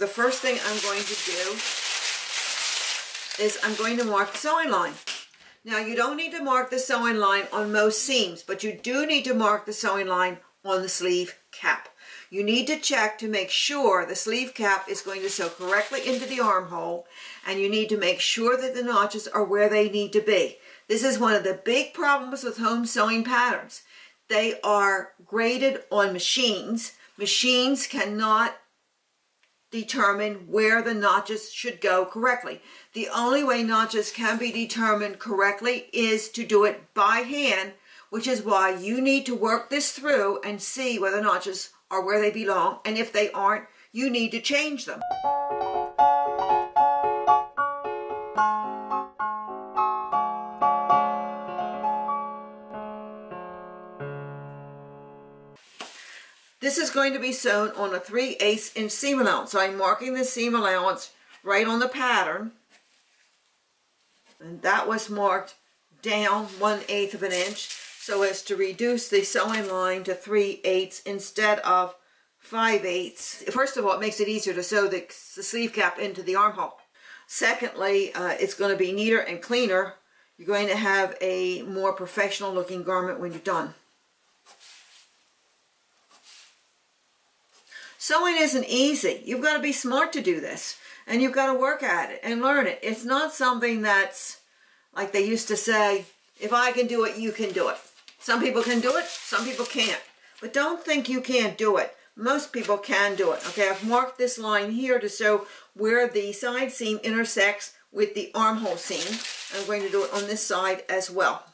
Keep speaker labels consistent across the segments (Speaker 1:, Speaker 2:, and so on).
Speaker 1: the first thing I'm going to do is I'm going to mark the sewing line. Now you don't need to mark the sewing line on most seams, but you do need to mark the sewing line on the sleeve cap. You need to check to make sure the sleeve cap is going to sew correctly into the armhole, and you need to make sure that the notches are where they need to be. This is one of the big problems with home sewing patterns. They are graded on machines. Machines cannot determine where the notches should go correctly. The only way notches can be determined correctly is to do it by hand, which is why you need to work this through and see whether notches are where they belong, and if they aren't, you need to change them. This is going to be sewn on a 3/8 inch seam allowance. So I'm marking the seam allowance right on the pattern. And that was marked down 1/8 of an inch so as to reduce the sewing line to 3/8 instead of 5/8. First of all, it makes it easier to sew the sleeve cap into the armhole. Secondly, it's going to be neater and cleaner. You're going to have a more professional looking garment when you're done. Sewing isn't easy. You've got to be smart to do this, and you've got to work at it and learn it. It's not something that's, like they used to say, if I can do it, you can do it. Some people can do it, some people can't. But don't think you can't do it. Most people can do it. Okay, I've marked this line here to show where the side seam intersects with the armhole seam. I'm going to do it on this side as well.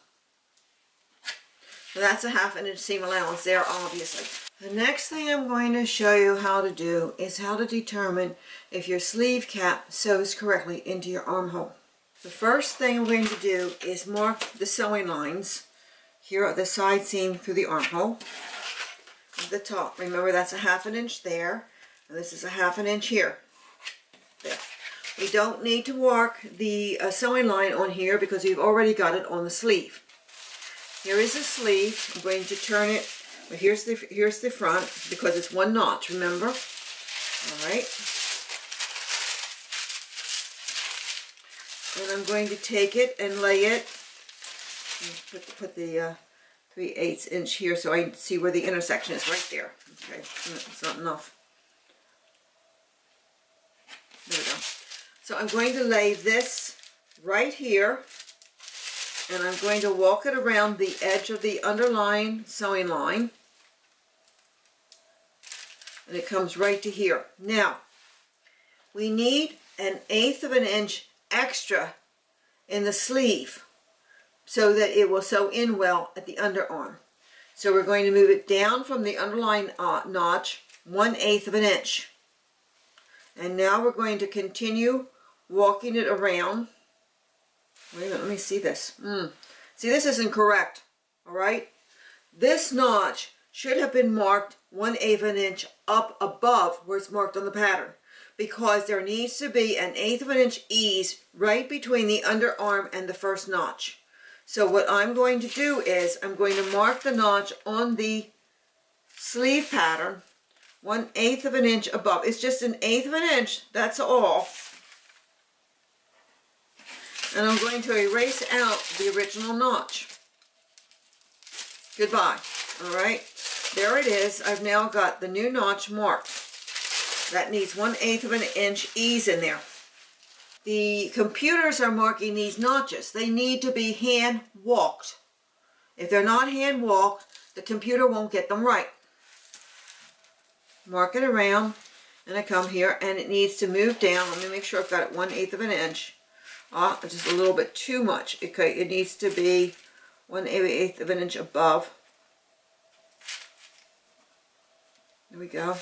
Speaker 1: So that's a 1/2 inch seam allowance there, obviously. The next thing I'm going to show you how to do is how to determine if your sleeve cap sews correctly into your armhole. The first thing I'm going to do is mark the sewing lines here at the side seam through the armhole at the top. Remember, that's a 1/2 inch there, and this is a 1/2 inch here. There. We don't need to mark the sewing line on here because we've already got it on the sleeve. Here is the sleeve. I'm going to turn it. Well, here's the front because it's one notch, remember? All right. And I'm going to take it and lay it. Put the 3/8 inch here so I can see where the intersection is, right there. Okay, it's not enough. There we go. So I'm going to lay this right here, and I'm going to walk it around the edge of the underlying sewing line. And it comes right to here. Now, we need 1/8 of an inch extra in the sleeve so that it will sew in well at the underarm. So we're going to move it down from the underlying notch 1/8 of an inch. And now we're going to continue walking it around. Wait a minute, let me see this. See, this isn't correct, all right? This notch should have been marked 1/8 of an inch up above where it's marked on the pattern, because there needs to be 1/8 of an inch ease right between the underarm and the first notch. So what I'm going to do is I'm going to mark the notch on the sleeve pattern 1/8 of an inch above. It's just 1/8 of an inch, that's all. And I'm going to erase out the original notch. Goodbye. All right, there it is. I've now got the new notch marked. That needs 1/8 of an inch ease in there. The computers are marking these notches. They need to be hand walked. If they're not hand walked, the computer won't get them right. Mark it around, and I come here, and it needs to move down. Let me make sure I've got it 1/8 of an inch. Just a little bit too much. Okay, it needs to be 1/8 of an inch above. There we go.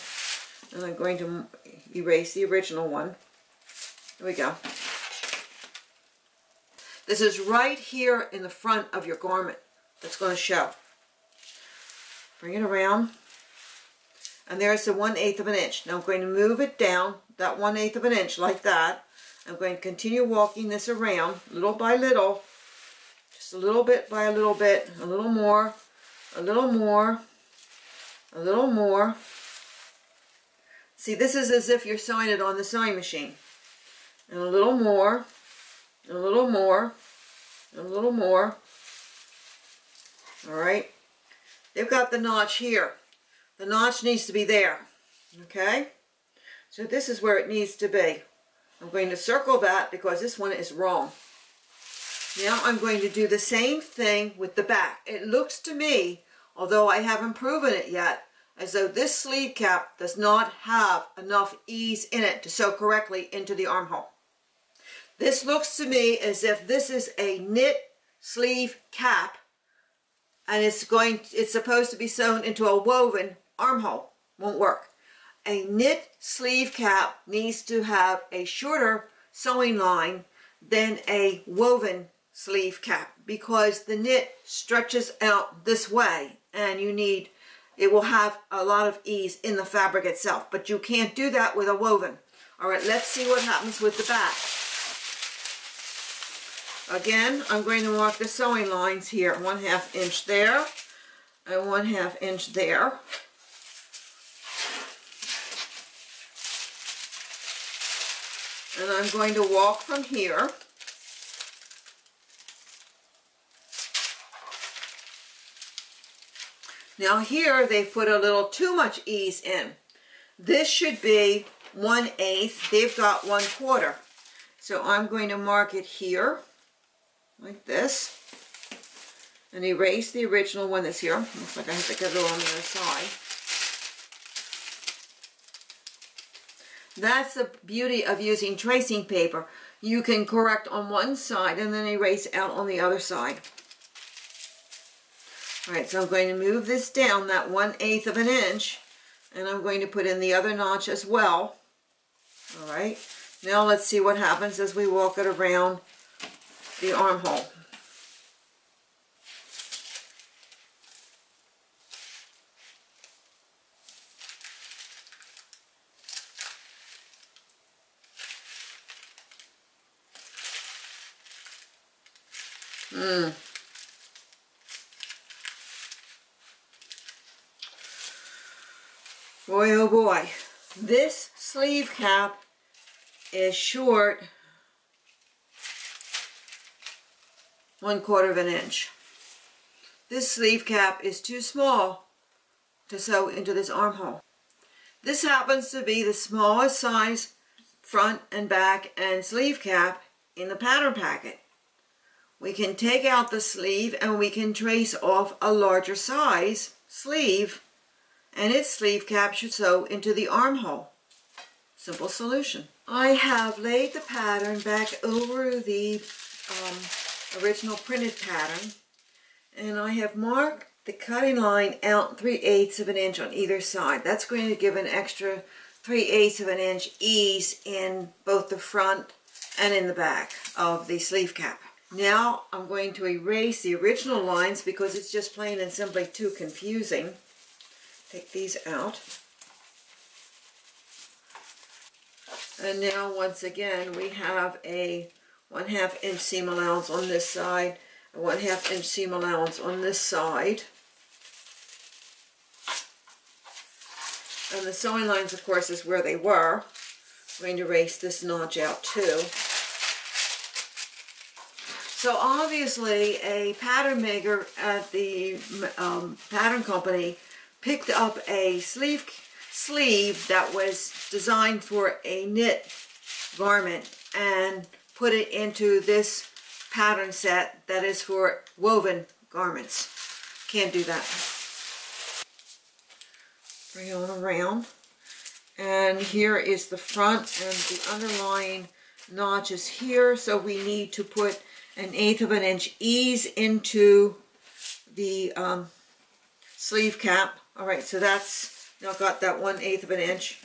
Speaker 1: And I'm going to erase the original one. There we go. This is right here in the front of your garment that's going to show. Bring it around. And there's the 1/8 of an inch. Now I'm going to move it down that 1/8 of an inch like that. I'm going to continue walking this around little by little. Just a little bit by a little bit. A little more. A little more. A little more. See, this is as if you're sewing it on the sewing machine. And a little more, a little more, a little more. All right. They've got the notch here. The notch needs to be there. Okay. So this is where it needs to be. I'm going to circle that because this one is wrong. Now I'm going to do the same thing with the back. It looks to me, although I haven't proven it yet, as though this sleeve cap does not have enough ease in it to sew correctly into the armhole. This looks to me as if this is a knit sleeve cap and it's supposed to be sewn into a woven armhole. Won't work. A knit sleeve cap needs to have a shorter sewing line than a woven sleeve cap because the knit stretches out this way and it will have a lot of ease in the fabric itself, but you can't do that with a woven. All right, let's see what happens with the back. Again, I'm going to mark the sewing lines here, 1/2 inch there and 1/2 inch there. And I'm going to walk from here. Now here they've put a little too much ease in. This should be 1/8. They've got 1/4. So I'm going to mark it here like this and erase the original one that's here. Looks like I have to get it on the other side. That's the beauty of using tracing paper. You can correct on one side and then erase out on the other side. Alright, so I'm going to move this down that 1/8 of an inch and I'm going to put in the other notch as well. Alright, now let's see what happens as we walk it around the armhole. Boy, oh boy, this sleeve cap is short 1/4 of an inch. This sleeve cap is too small to sew into this armhole. This happens to be the smallest size front and back and sleeve cap in the pattern packet. We can take out the sleeve and we can trace off a larger size sleeve and its sleeve cap should sew into the armhole. Simple solution. I have laid the pattern back over the original printed pattern and I have marked the cutting line out 3/8 of an inch on either side. That's going to give an extra 3/8 of an inch ease in both the front and in the back of the sleeve cap. Now I'm going to erase the original lines because it's just plain and simply too confusing. Take these out. And now once again we have a 1/2 inch seam allowance on this side, a 1/2 inch seam allowance on this side. And the sewing lines, of course, is where they were. I'm going to erase this notch out too. So obviously a pattern maker at the pattern company picked up a sleeve that was designed for a knit garment and put it into this pattern set that is for woven garments. Can't do that. Bring it on around. And here is the front and the underlying notch is here, so we need to put 1/8 of an inch ease into the sleeve cap. Alright, so that's now got that 1/8 of an inch.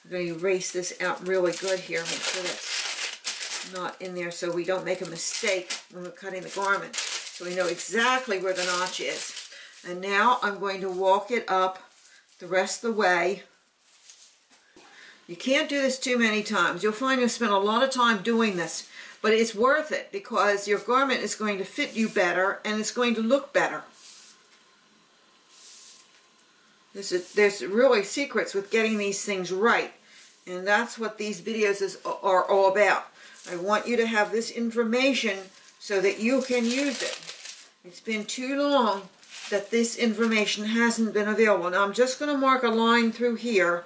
Speaker 1: I'm going to erase this out really good here, make sure that's not in there so we don't make a mistake when we're cutting the garment. So we know exactly where the notch is. And now I'm going to walk it up the rest of the way. You can't do this too many times. You'll find you'll spend a lot of time doing this, but it's worth it because your garment is going to fit you better and it's going to look better. There's really secrets with getting these things right. And that's what these videos are all about. I want you to have this information so that you can use it. It's been too long that this information hasn't been available. Now I'm just going to mark a line through here.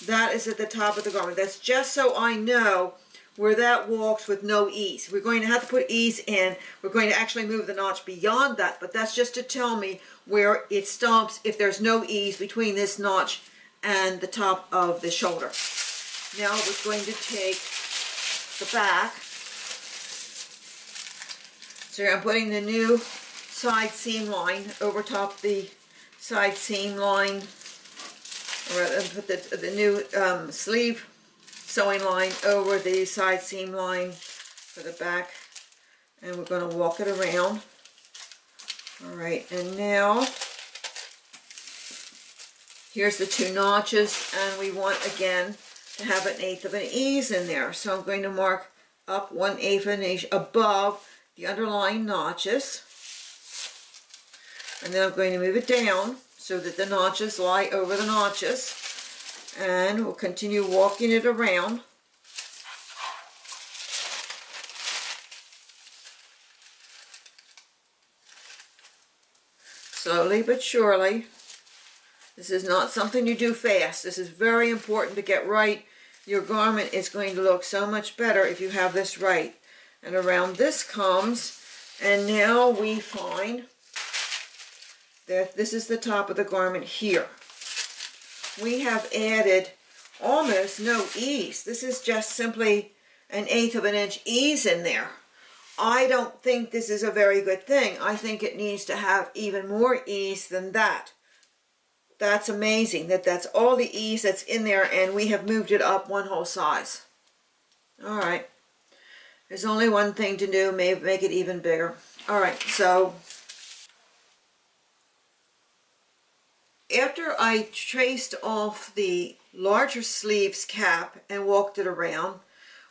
Speaker 1: That is at the top of the garment. That's just so I know where that walks with no ease. We're going to have to put ease in. We're going to actually move the notch beyond that, but that's just to tell me where it stops if there's no ease between this notch and the top of the shoulder. Now we're going to take the back. So I'm putting the new side seam line over top the side seam line, or rather put the new sleeve sewing line over the side seam line for the back, and we're going to walk it around. Alright, and now here's the two notches, and we want again to have 1/8 of an ease in there. So I'm going to mark up 1/8 of an ease above the underlying notches, and then I'm going to move it down so that the notches lie over the notches, and we'll continue walking it around. Slowly but surely. This is not something you do fast. This is very important to get right. Your garment is going to look so much better if you have this right. And around this comes, and now we find that this is the top of the garment here. We have added almost no ease. This is just simply 1/8 of an inch ease in there. I don't think this is a very good thing. I think it needs to have even more ease than that. That's amazing that that's all the ease that's in there, and we have moved it up one whole size. All right. There's only one thing to do, maybe make it even bigger. All right, so after I traced off the larger sleeves cap and walked it around,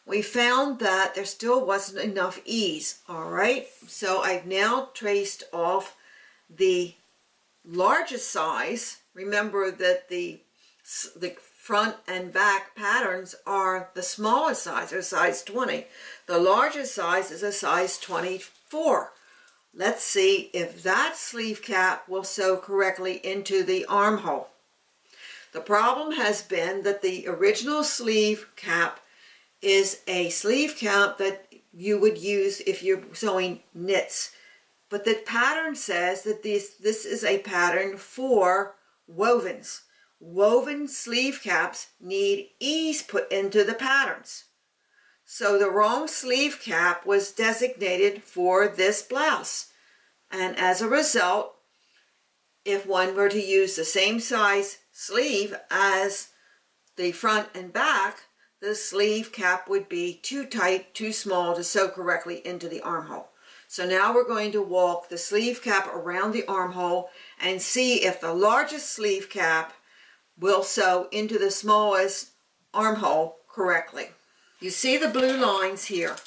Speaker 1: we found that there still wasn't enough ease. All right, so I've now traced off the largest size. Remember that the front and back patterns are the smallest size, or size 20. The largest size is a size 24. Let's see if that sleeve cap will sew correctly into the armhole. The problem has been that the original sleeve cap is a sleeve cap that you would use if you're sewing knits. But the pattern says that this is a pattern for wovens. Woven sleeve caps need ease put into the patterns. So the wrong sleeve cap was designated for this blouse. And as a result, if one were to use the same size sleeve as the front and back, the sleeve cap would be too tight, too small to sew correctly into the armhole. So now we're going to walk the sleeve cap around the armhole and see if the largest sleeve cap will sew into the smallest armhole correctly. You see the blue lines here.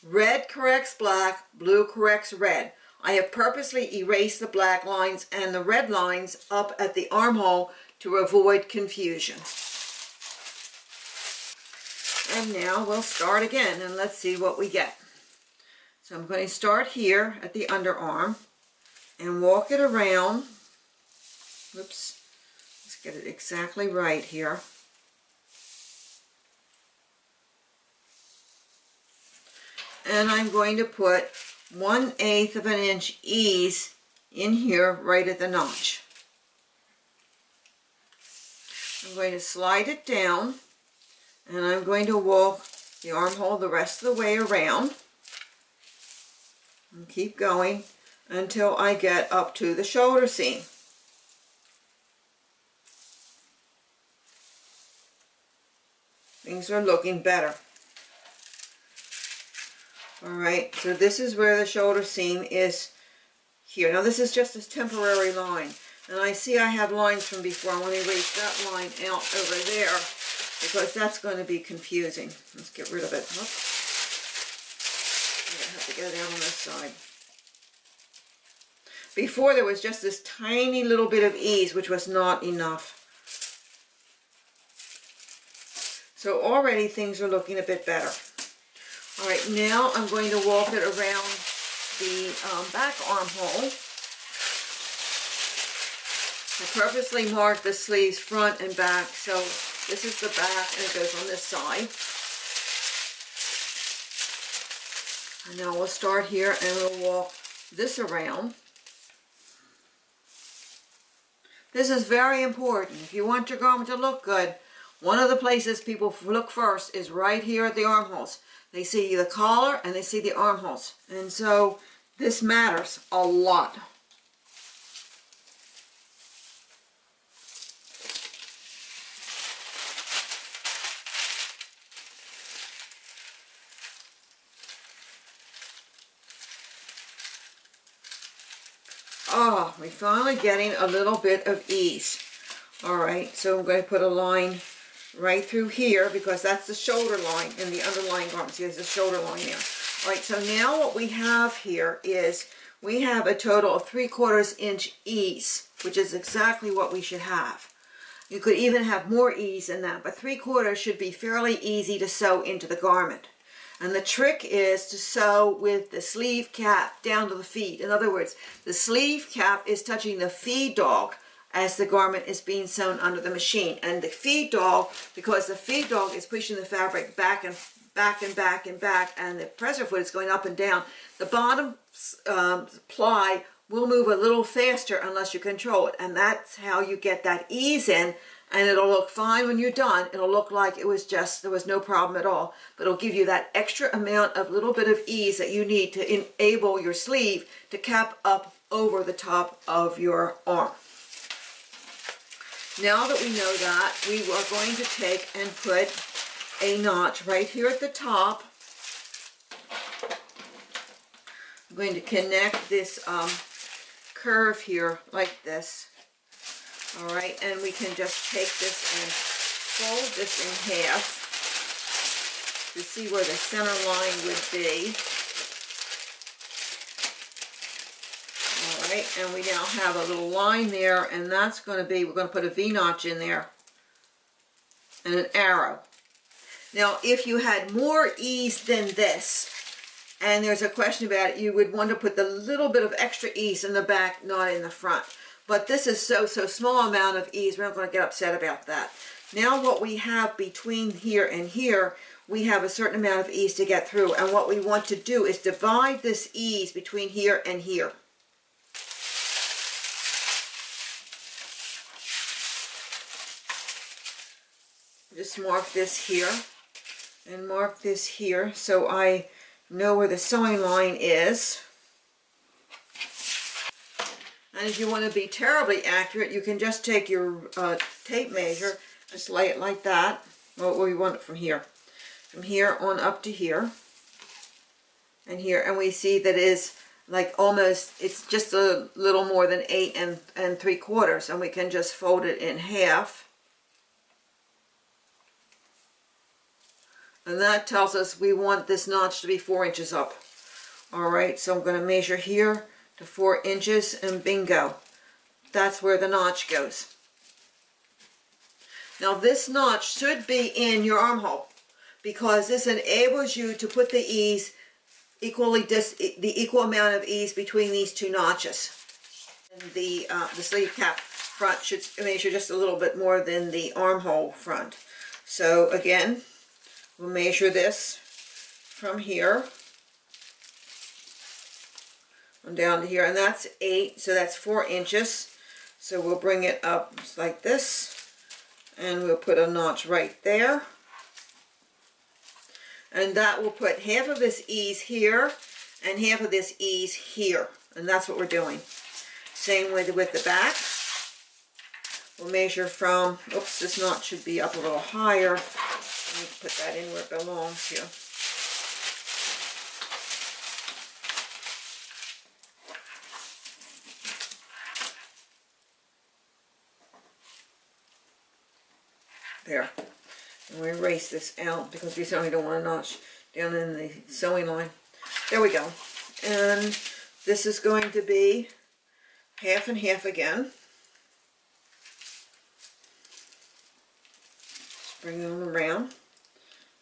Speaker 1: Red corrects black, blue corrects red. I have purposely erased the black lines and the red lines up at the armhole to avoid confusion. And now we'll start again, and let's see what we get. So I'm going to start here at the underarm and walk it around. Whoops. Let's get it exactly right here. And I'm going to put 1/8 of an inch ease in here right at the notch. I'm going to slide it down, and I'm going to walk the armhole the rest of the way around and keep going until I get up to the shoulder seam. Things are looking better. Alright, so this is where the shoulder seam is here. Now this is just a temporary line. And I see I have lines from before. I want to erase that line out over there because that's going to be confusing. Let's get rid of it. Oops. I have to get it out on this side. Before there was just this tiny little bit of ease, which was not enough. So already things are looking a bit better. All right, now I'm going to walk it around the back armhole. I purposely marked the sleeves front and back, so this is the back and it goes on this side. And now we'll start here and we'll walk this around. This is very important. If you want your garment to look good, one of the places people look first is right here at the armholes. They see the collar and they see the armholes. And so this matters a lot. Oh, we're finally getting a little bit of ease. All right, so I'm going to put a line right through here because that's the shoulder line in the underlying garment. See, there's a shoulder line there. All right, so now what we have here is we have a total of 3/4 inch ease, which is exactly what we should have. You could even have more ease than that, but 3/4 should be fairly easy to sew into the garment. And the trick is to sew with the sleeve cap down to the feet. In other words, the sleeve cap is touching the feed dog as the garment is being sewn under the machine. And the feed dog, because the feed dog is pushing the fabric back and back and back and back, and the presser foot is going up and down, the bottom ply will move a little faster unless you control it. And that's how you get that ease in. And it'll look fine when you're done. It'll look like it was just, there was no problem at all. But it'll give you that extra amount of little bit of ease that you need to enable your sleeve to cap up over the top of your arm. Now that we know that, we are going to take and put a notch right here at the top. I'm going to connect this curve here like this. All right, and we can just take this and fold this in half to see where the center line would be. All right, and we now have a little line there, and that's going to be, we're going to put a V-notch in there and an arrow. Now, if you had more ease than this, and there's a question about it, you would want to put the little bit of extra ease in the back, not in the front. But this is so small amount of ease, we're not going to get upset about that. Now what we have between here and here, we have a certain amount of ease to get through. And what we want to do is divide this ease between here and here. Just mark this here and mark this here so I know where the sewing line is. And if you want to be terribly accurate, you can just take your tape measure, just lay it like that. Well, we want it from here on up to here, and here, and we see that it is like almost, it's just a little more than 8 and 3/4, and we can just fold it in half. And that tells us we want this notch to be 4 inches up. All right, so I'm going to measure here to 4 inches, and bingo, that's where the notch goes. Now this notch should be in your armhole because this enables you to put the ease equally, the equal amount of ease between these two notches. And the sleeve cap front should measure just a little bit more than the armhole front. So again, we'll measure this from here down to here, and that's 8, so that's 4 inches. So we'll bring it up just like this, and we'll put a notch right there, and that will put half of this ease here and half of this ease here, and that's what we're doing. Same with the back. We'll measure from, oops, this notch should be up a little higher. Let me put that in where it belongs here. There. And we erase this out because we certainly don't want a notch down in the sewing line. There we go. And this is going to be half and half again. Just bring it on around.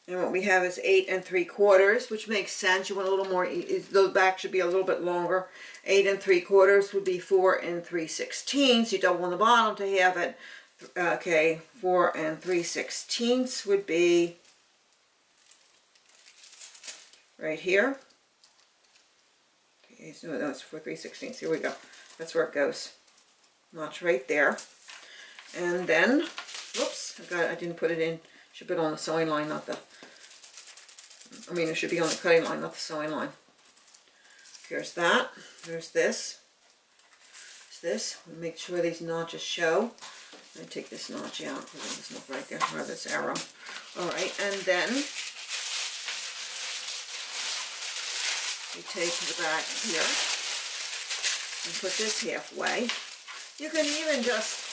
Speaker 1: And what we have is 8 3/4, which makes sense. You want a little more, the back should be a little bit longer. 8 3/4 would be 4 3/16. You double on the bottom to have it. Okay, 4 3/16 would be right here. Okay, so that's 4 3/16. Here we go. That's where it goes. Notch right there. And then, whoops, I didn't put it in. Should put it on the sewing line, not the, it should be on the cutting line, not the sewing line. Here's that. There's this. There's this. Make sure these notches show. I'm going to take this notch out because there's no right there, or this arrow. Alright, and then we take the back here and put this halfway. You can even just,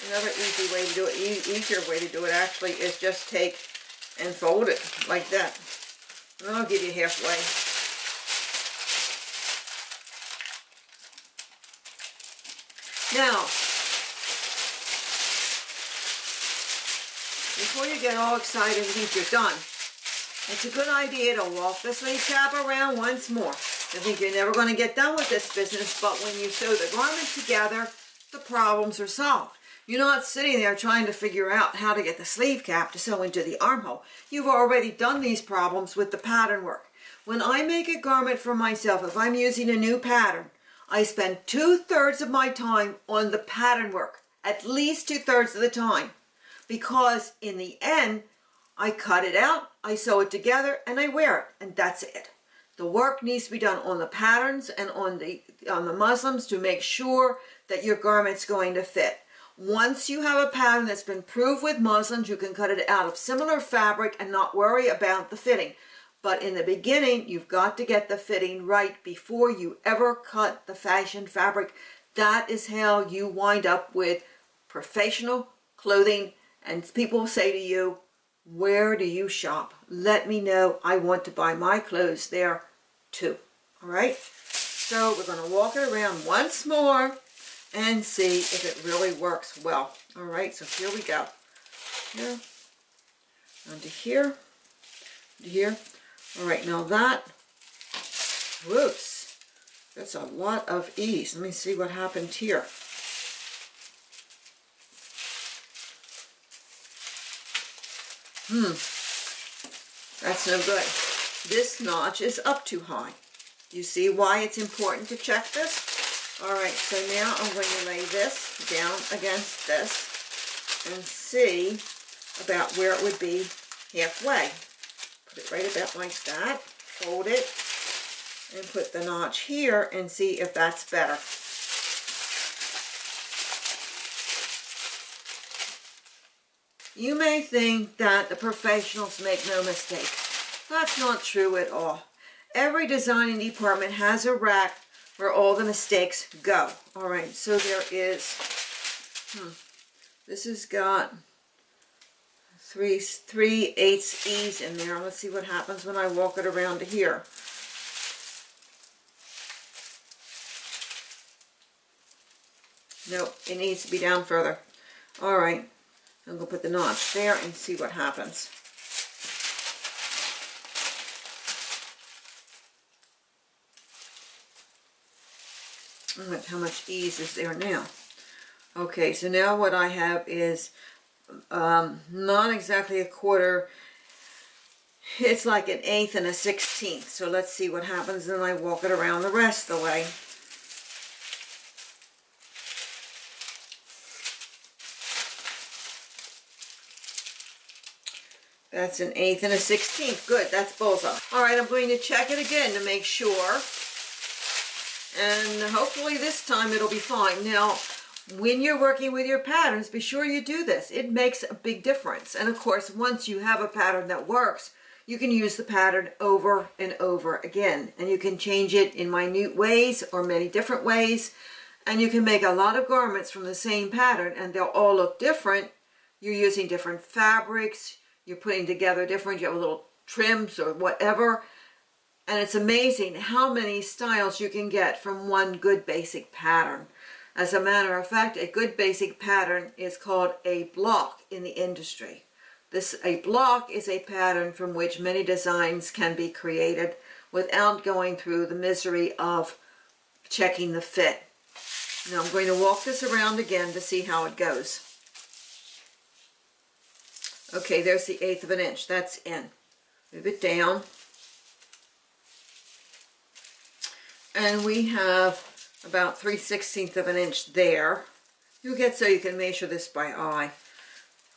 Speaker 1: another easy way to do it, easier way to do it actually, is just take and fold it like that. And I'll give you halfway. Now, before you get all excited and think you're done, it's a good idea to walk the sleeve cap around once more. I think you're never going to get done with this business, but when you sew the garment together, the problems are solved. You're not sitting there trying to figure out how to get the sleeve cap to sew into the armhole. You've already done these problems with the pattern work. When I make a garment for myself, if I'm using a new pattern, I spend 2/3 of my time on the pattern work, at least 2/3 of the time, because in the end, I cut it out, I sew it together, and I wear it, and that's it. The work needs to be done on the patterns and on the muslins to make sure that your garment's going to fit. Once you have a pattern that's been proved with muslins, you can cut it out of similar fabric and not worry about the fitting. But in the beginning, you've got to get the fitting right before you ever cut the fashion fabric. That is how you wind up with professional clothing, and people say to you, where do you shop? Let me know. I want to buy my clothes there too. All right? So we're going to walk it around once more and see if it really works well. All right, so here we go. Here, onto here, to here. All right, now that, whoops, that's a lot of ease. Let me see what happened here. That's no good. This notch is up too high. You see why it's important to check this? All right, so now I'm going to lay this down against this and see about where it would be halfway. Put it right about like that, fold it, and put the notch here and see if that's better. You may think that the professionals make no mistake. That's not true at all. Every designing department has a rack where all the mistakes go. All right, so there is, this has got 3/8 ease in there. Let's see what happens when I walk it around to here. Nope, it needs to be down further. All right, I'm going to put the notch there and see what happens. How much ease is there now? Okay, so now what I have is not exactly a quarter. It's like an 1/8 and a 1/16. So let's see what happens, and I walk it around the rest of the way. That's an 1/8 and a 1/16. Good, that's bullseye. All right, I'm going to check it again to make sure. And hopefully this time it'll be fine. Now, when you're working with your patterns, be sure you do this. It makes a big difference. And of course, once you have a pattern that works, you can use the pattern over and over again. And you can change it in minute ways or many different ways. And you can make a lot of garments from the same pattern, and they'll all look different. You're using different fabrics. You're putting together different, you have little trims or whatever. And it's amazing how many styles you can get from one good basic pattern. As a matter of fact, a good basic pattern is called a block in the industry. A block is a pattern from which many designs can be created without going through the misery of checking the fit. Now I'm going to walk this around again to see how it goes. Okay, there's the 1/8 of an inch. That's in. Move it down. And we have about 3/16 of an inch there. You'll get so you can measure this by eye.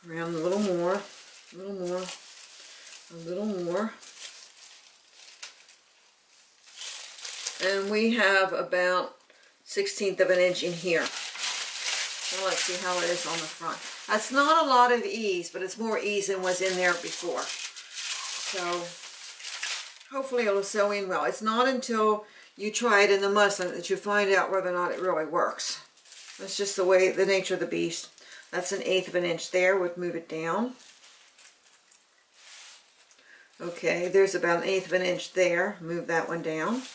Speaker 1: Around a little more, a little more, a little more. And we have about 1/16 of an inch in here. So let's see how it is on the front. That's not a lot of ease, but it's more ease than was in there before. So hopefully it'll sew in well. It's not until you try it in the muslin that you find out whether or not it really works. That's just the way, the nature of the beast. That's 1/8 of an inch there. We'll move it down. Okay, there's about 1/8 of an inch there. Move that one down.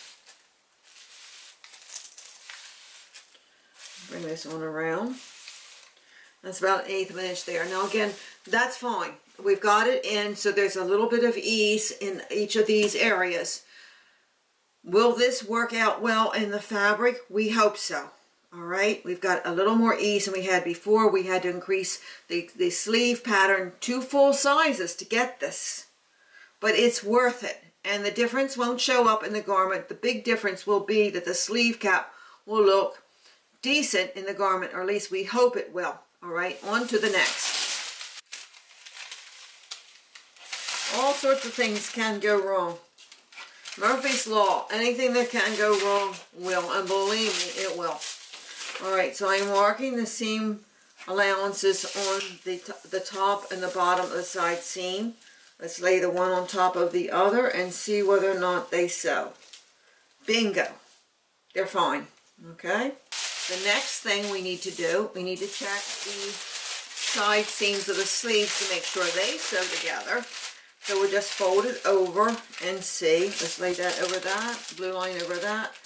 Speaker 1: Bring this one around. That's about 1/8 of an inch there. Now again, that's fine. We've got it in, so there's a little bit of ease in each of these areas. Will this work out well in the fabric? We hope so. All right, we've got a little more ease than we had before. We had to increase the sleeve pattern 2 full sizes to get this. But it's worth it. And the difference won't show up in the garment. The big difference will be that the sleeve cap will look decent in the garment, or at least we hope it will. All right, on to the next. All sorts of things can go wrong. Murphy's Law, anything that can go wrong will, and believe me, it will. All right, so I'm marking the seam allowances on the top and the bottom of the side seam. Let's lay the one on top of the other and see whether or not they sew. Bingo, they're fine, okay? The next thing we need to do, we need to check the side seams of the sleeves to make sure they sew together. So we'll just fold it over and see. Let's lay that over that, blue line over that,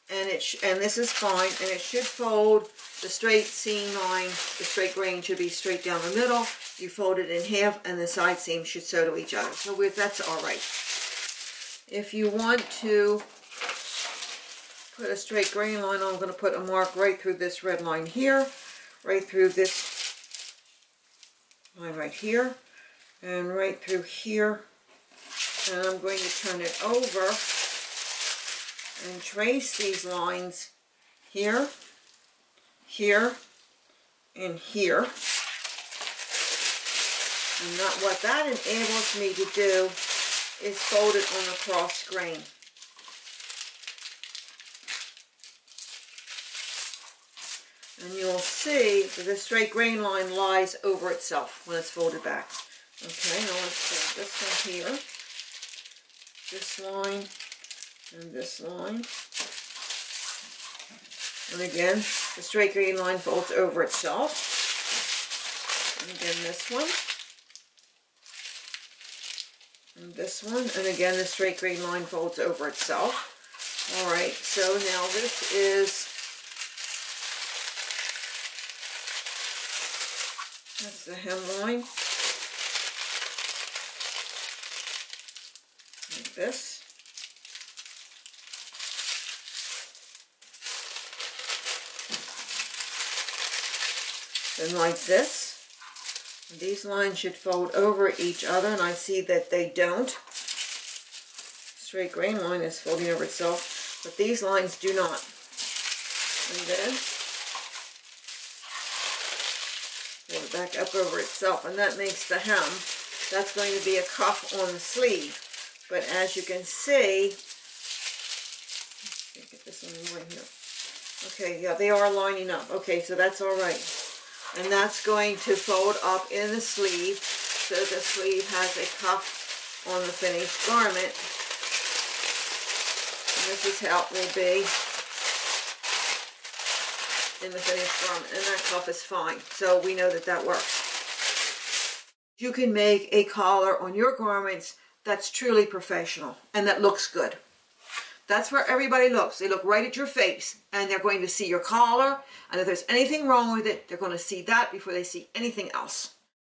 Speaker 1: and this is fine. And it should fold the straight seam line. The straight grain should be straight down the middle. You fold it in half, and the side seams should sew to each other. So that's all right. If you want to put a straight grain line on, I'm going to put a mark right through this red line here, right through this line right here, and right through here. And I'm going to turn it over and trace these lines here, here, and here. And what that enables me to do is fold it on the cross grain. And you'll see that the straight grain line lies over itself when it's folded back. Okay, now let's fold this one here, this line, and this line. And again, the straight grain line folds over itself. And again, this one. And this one. And again, the straight grain line folds over itself. All right, so now this is, that's the hemline. Like this. Then like this. And these lines should fold over each other, and I see that they don't. Straight grain line is folding over itself, but these lines do not. And then fold it back up over itself, and that makes the hem. That's going to be a cuff on the sleeve. But as you can see, let's get this one right here. Okay, yeah, they are lining up. Okay, so that's all right. And that's going to fold up in the sleeve, so the sleeve has a cuff on the finished garment. And this is how it will be in the finished garment. And that cuff is fine, so we know that that works. You can make a collar on your garments that's truly professional and that looks good. That's where everybody looks. They look right at your face, and they're going to see your collar, and if there's anything wrong with it, they're going to see that before they see anything else.